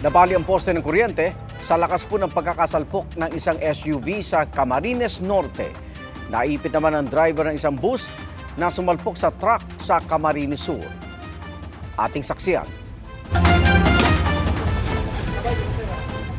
Nabali ang poste ng kuryente sa lakas po ng pagkakasalpok ng isang SUV sa Camarines Norte. Naipit naman ang driver ng isang bus na sumalpok sa truck sa Camarines Sur. Ating saksiyan.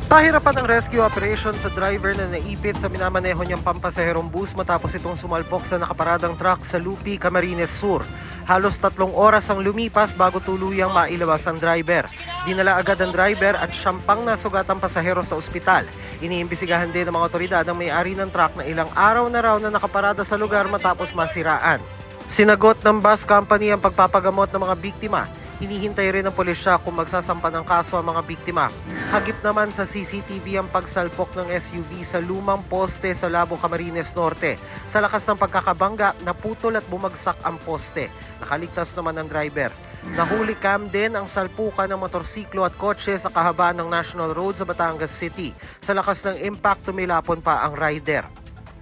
Pahirapan ang rescue operation sa driver na naipit sa minamaneho niyang pampasaherong bus matapos itong sumalpok sa nakaparadang truck sa Lupi, Camarines Sur. Halos 3 oras ang lumipas bago tuluyang mailabas ang driver. Dinala agad ang driver at siyang nasugatang pasahero sa ospital. Iniimbisigahan din ng mga otoridad ang may-ari ng truck na ilang araw na raw na nakaparada sa lugar matapos masiraan. Sinagot ng bus company ang pagpapagamot ng mga biktima. Hinihintay rin ng pulisya kung magsasampa ng kaso ang mga biktima. Hagip naman sa CCTV ang pagsalpok ng SUV sa lumang poste sa Labo, Camarines Norte. Sa lakas ng pagkakabangga, naputol at bumagsak ang poste. Nakaligtas naman ang driver. Nahuli cam din ang salpukan ng motorsiklo at kotse sa kahabaan ng National Road sa Batangas City. Sa lakas ng impact, tumilapon pa ang rider.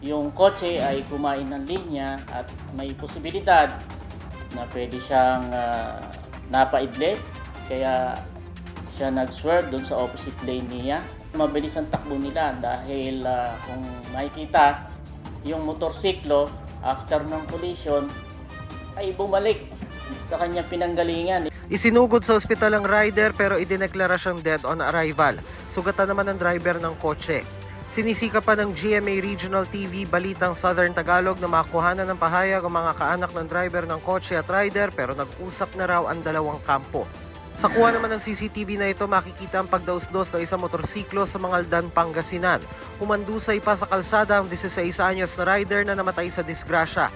Yung kotse ay kumain ng linya at may posibilidad na pwede siyang napaidlip, kaya siya nag-swerve doon sa opposite lane niya. Mabilis ang takbo nila dahil kung makikita, yung motorsiklo after ng collision ay bumalik sa kanyang pinanggalingan. Isinugod sa ospital ang rider pero idineklara siyang dead on arrival. Sugatan naman ang driver ng kotse. Sinisika pa ng GMA Regional TV Balitang Southern Tagalog na makuhanan ng pahayag ang mga kaanak ng driver ng kotse at rider pero nag-usap na raw ang dalawang kampo. Sa kuha naman ng CCTV na ito, makikita ang pagdaos-dos ng isang motorsiklo sa Mangaldan, Pangasinan. Humandusay pa sa kalsada ang 16 anyos na rider na namatay sa disgrasya.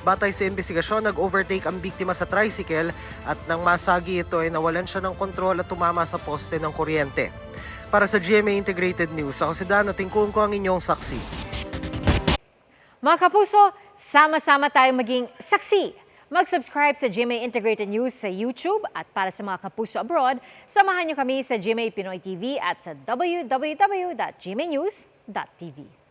Batay sa investigasyon, nag-overtake ang biktima sa tricycle at nang masagi ito ay nawalan siya ng kontrol at tumama sa poste ng kuryente. Para sa GMA Integrated News, ako si Dan at tingkong ko ang inyong saksi. Mga kapuso, sama-sama tayong maging saksi. Mag-subscribe sa GMA Integrated News sa YouTube at para sa mga kapuso abroad, samahan niyo kami sa GMA Pinoy TV at sa www.gmanews.tv.